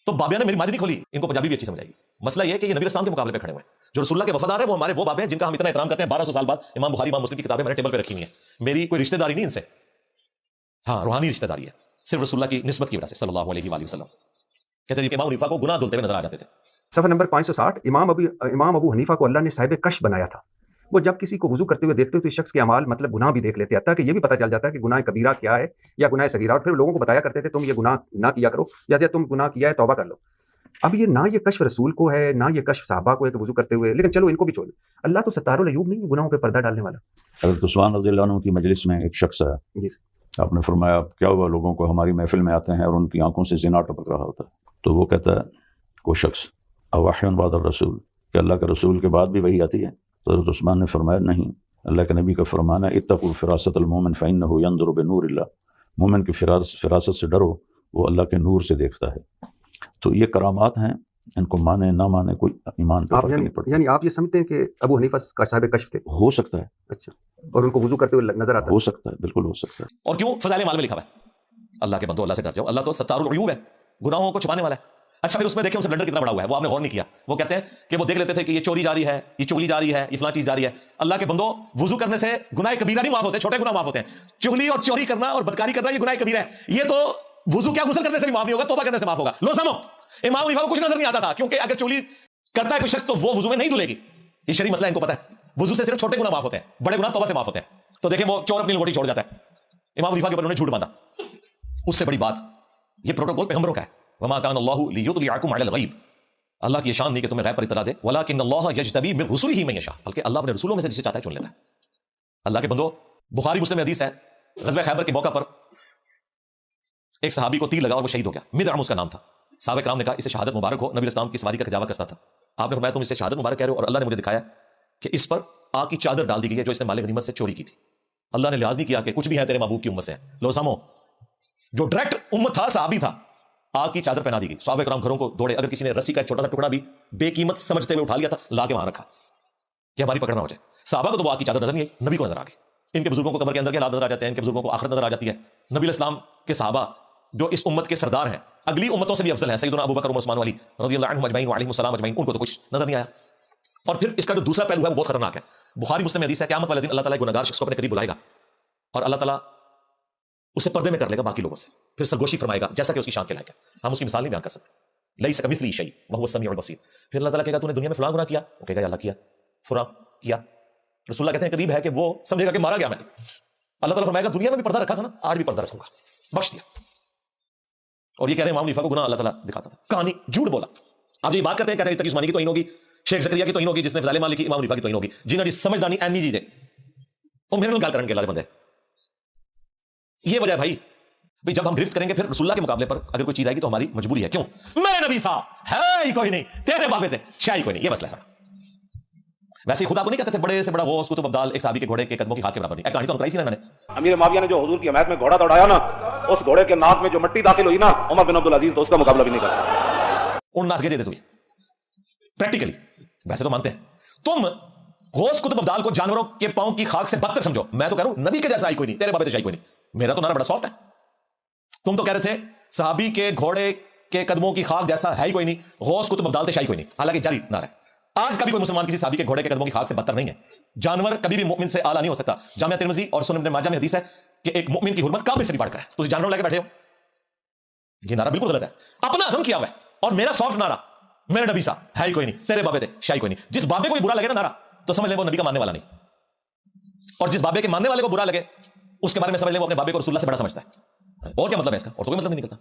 تو بابیا نے میری ماجری کھولی، ان کو پنجابی بھی اچھی سمجھ آئے گی۔ مسئلہ یہ ہے کہ یہ نبی السلام کے مقابلے پہ کھڑے ہوئے ہیں، جو رسول اللہ کے وفادار ہیں وہ ہمارے وہ باب ہیں جن کا ہم اتنا احترام کرتے ہیں۔ 1200 سال بعد امام بخاری امام مسلم کی کتابیں میں نے ٹیبل پہ رکھی ہوئی ہیں، میری کوئی رشتہ داری نہیں ان سے، ہاں روحانی رشتہ داری ہے، صرف رسول اللہ کی نسبت کی وجہ سے صلی اللہ علیہ وآلہ وسلم۔ کہتے ہیں کہ امام حنیفہ کو گناہ دھلتے ہوئے نظر آ جاتے تھے۔ صفحہ نمبر 560، امام ابو حنیفہ کو اللہ نے صاحب کش بنایا تھا۔ وہ جب کسی کو وضو کرتے ہوئے دیکھتے تو اس شخص کے اعمال مطلب گناہ بھی دیکھ لیتے، حتیٰ کہ یہ بھی پتہ چل جاتا ہے کہ گناہ کبیرہ کیا ہے یا گناہ صغیرہ، اور پھر لوگوں کو بتایا کرتے تھے تم یہ گناہ نہ کیا کرو، یا تم گناہ کیا ہے توبہ کر لو۔ اب یہ نہ یہ کشف رسول کو ہے نہ یہ کشف صحابہ کو ہے کہ وضو کرتے ہوئے، لیکن چلو ان کو بھی چھوڑ، اللہ تو ستار العیوب نہیں ہے گناہوں پہ پردہ ڈالنے والا۔ حضرت عثمان رضی اللہ عنہ کی مجلس میں ایک شخص ہے، جی آپ نے فرمایا کیا ہوا، لوگوں کو ہماری محفل میں آتے ہیں اور ان کی آنکھوں سے زنا ٹپک رہا ہوتا ہے، تو وہ کہتا ہے کوئی شخص اوحی بعد الرسول، کہ اللہ کے رسول کے بعد بھی وہی آتی ہے؟ تو حضرت عثمان نے فرمایا نہیں، اللہ کے نبی کا فرمانا ہے اتقوا فراست المومن فإنہ ينظر بنور اللہ، مومن کی فراست سے ڈرو، وہ اللہ کے نور سے دیکھتا ہے۔ تو یہ کرامات ہیں، ان کو مانے نہ مانے کوئی ایمان پہ فرق نہیں پڑتا۔ یعنی آپ یہ سمجھتے ہیں کہ ابو حنیفہ کا صاحب کشف تھے؟ ہو سکتا ہے، اچھا، اور ان کو وضو کرتے ہوئے نظر آتا ہو سکتا ہے، بالکل ہو سکتا ہے۔ اور کیوں فضائل اعمال میں لکھا ہوا ہے اللہ کے بندو اللہ سے ڈر جاؤ، اللہ تو ستار العیوب ہے، گناہوں کو چھپانے والا ہے۔ اچھا پھر اس میں دیکھیں اس بلنڈر کتنا بڑا ہوا ہے، وہ آپ نے غور نہیں کیا۔ وہ کہتے ہیں کہ وہ دیکھ لیتے تھے کہ یہ چوری جاری ہے، یہ چغلی جاری ہے، یہ فلاں چیز جاری ہے۔ اللہ کے بندو وضو کرنے سے گناہ کبیرہ نہیں معاف ہوتے، چھوٹے گناہ معاف ہوتے ہیں۔ چغلی اور چوری کرنا اور بدکاری کرنا یہ گناہ کبیرہ ہے، یہ تو وضو کیا غسل کرنے سے بھی معاف نہیں ہوگا، توبہ کرنے سے معاف ہوگا۔ لو سمو، امام حنیفہ کو کچھ نظر نہیں آتا تھا، کیونکہ اگر چوری کرتا ہے کوئی شخص تو وہ وضو میں نہیں دھلے گی، یہ شرعی مسئلہ ان کو پتہ ہے۔ وضو سے صرف چھوٹے گناہ معاف ہوتے ہیں، بڑے گناہ توبہ سے معاف ہوتے ہیں۔ تو دیکھیں وہ چور اپنی لنگوٹی چھوڑ جاتا ہے، امام حنیفہ کے اوپر انہوں نے جھوٹ باندھا۔ اس سے بڑی بات یہ پروٹوکول پیغمبروں کا ہے، وما كان الله ليطلعكم على الغيب، اللہ کی یہ شان نہیں کہ تمہیں غیب پر اطلاع دے، ولكن الله يجتبي من رسله من يشاء، بلکہ اللہ اپنے رسولوں میں سے جسے چاہتا ہے چن لیتا ہے۔ اللہ کے بندو بخاری مسلم میں حدیث ہے، غزوہ خیبر کے موقع پر ایک صحابی کو تیر لگا اور وہ شہید ہو گیا، مدعم اس کا نام تھا۔ صحابہ کرام نے کہا اسے شہادت مبارک ہو، نبی اسلام کی سواری کا کجاوا کستا تھا۔ آپ نے فرمایا تم اسے شہادت مبارک کہہ رہے ہو، اور اللہ نے مجھے دکھایا کہ اس پر آگ کی چادر ڈال دی گئی ہے جو اس نے مال غنیمت سے چوری کی تھی۔ اللہ نے لحاظ نہیں کیا کہ کچھ بھی ہے تیرے محبوب کی امت سے ہیں۔ لو سامو، جو ڈائریکٹ امت تھا صحابی تھا، آگ کی چادر پہنا دی گئی۔ صحابہ کرام گھروں کو دوڑے، اگر کسی نے رسی کا ایک چھوٹا سا ٹکڑا بھی بے قیمت سمجھتے ہوئے اٹھا لیا تھا، لا کے وہاں رکھا کہ ہماری پکڑ نہ ہو جائے۔ صحابہ کو تو وہ آگ کی چادر نظر نہیں آئی، نبی کو نظر آ گئی۔ ان کے بزرگوں کو قبر کے اندر کے حالات نظر آ جاتے ہیں، ان کے بزرگوں کو آخرت نظر آ جاتی ہے۔ نبی اسلام کے صحابہ جو اس امت کے سردار ہیں، اگلی امتوں سے بھی افضل ہیں، سیدنا ابوبکر عمر عثمان علی رضی اللہ عنہم اجمعین وعلیہم السلام اجمعین، ان کو تو کچھ نظر نہیں آیا۔ اور پھر اس کا جو دوسرا پہلو ہے وہ بہت خطرناک ہے۔ بخاری مسلم میں حدیث ہے قیامت والے دن اللہ تعالیٰ گنہگار شخص کو اپنے قریب بلائے گا اور اللہ تعالیٰ اسے پردے میں کر لے گا باقی لوگوں سے، پھر سرگوشی فرمائے گا جیسا کہ اس کی شان کے لائق ہے۔ ہم اس کی مثال نہیں بیان کر سکتے، لیس کمثلہ شیء وہو السمیع البصیر۔ پھر اللہ تعالیٰ کہے گا تو نے دنیا میں فلاں گناہ کیا، وہ کہے گا اللہ کیا، فلاں کیا۔ رسول اللہ کہتے ہیں قریب ہے کہ وہ سمجھے گا کہ مارا گیا میں۔ اللہ تعالیٰ فرمائے گا دنیا میں بھی پردہ رکھا تھا نا، آج بھی پردہ رکھوں گا، بخش دیا۔ اور یہ کہہ رہے ہیں امام حنیفہ کو گناہ اللہ تعالیٰ دکھاتا تھا، کہانی جھوٹ بولا۔ آپ یہ بات کرتے ہیں، کہتے ہیں تقی عثمانی کی توہین ہوگی، شیخ زکریا کی توہین ہوگی، جس نے فضائل اعمال لکھی، امام حنیفہ کی توہین ہوگی، جنہوں نے سمجھدانی اینی چیز ہے وہ میرے گال کرنے کے لازم بندے۔ یہ وجہ ہے بھائی جب ہم گرفت کریں گے پھر رسول اللہ کے مقابلے پر اگر کوئی چیز آئے گی تو ہماری مجبوری ہے۔ کیوں؟ میرے نبی صاحب ہے ہی کوئی نہیں، تیرے بابے تھے شاہی کوئی نہیں، یہ مسئلہ ہے۔ ویسے ہی خدا کو نہیں کہتے تھے بڑے سے بڑا غوث قطب ابدال ایک صحابی کے گھوڑے کے قدموں کی خاک کے برابر نہیں، ایک کہانی تو سنائی سی نا میں نے۔ امیر معاویہ نے جو حضور کی حمایت میں گھوڑا دوڑایا نا، اس گھوڑے کے ناک میں جو مٹی داخل ہوئی نا، عمر بن عبدالعزیز تو اس کا مقابلہ بھی نہیں کر سکتا۔ ان ناس گے دے تمہیں پریکٹیکلی، ویسے تو مانتے ہیں تم غوث قطب ابدال کو جانوروں کے پاؤں کی خاک سے بدتر سمجھو، میں تو کہہ رہا ہوں نبی کے جیسا ہی کوئی نہیں، تیرے بابے جیسا ہی کوئی نہیں، میرا تو نعرہ بڑا سافٹ ہے۔ تم تو کہہ رہے تھے صحابی کے گھوڑے کے قدموں کی خاک جیسا ہے ہی کوئی نہیں، غوث قطب ابدال شاہی کوئی نہیں، حالانکہ جاری نعرہ ہے۔ آج کبھی کوئی مسلمان کسی صحابی کے گھوڑے کے قدموں کی خاک سے بدتر نہیں ہے۔ جانور کبھی بھی مومن سے اعلیٰ نہیں ہو سکتا۔ جامعہ ترمذی اور سنن ابن ماجہ میں حدیث ہے کہ ایک مومن کی حرمت کعبے سے بھی بڑھ کر ہے، تو جانوروں لے کے بیٹھے ہو، یہ نعرہ بالکل غلط ہے، اپنا عزم کیا ہوا ہے۔ اور میرا سافٹ نعرہ میرے نبی صاحب ہے ہی کوئی نہیں، تیرے بابے تھے شاہی کوئی نہیں۔ جس بابے کو بھی برا لگے نا نعرہ تو سمجھ لیں وہ نبی کا ماننے والا نہیں، اور جس بابے کے ماننے والے کو برا لگے اس کے بارے میں سمجھ لیں وہ اپنے بابے کو رسول اللہ سے بڑا سمجھتا ہے۔ اور کیا مطلب ہے اس کا؟ اور کوئی مطلب نہیں نکلتا۔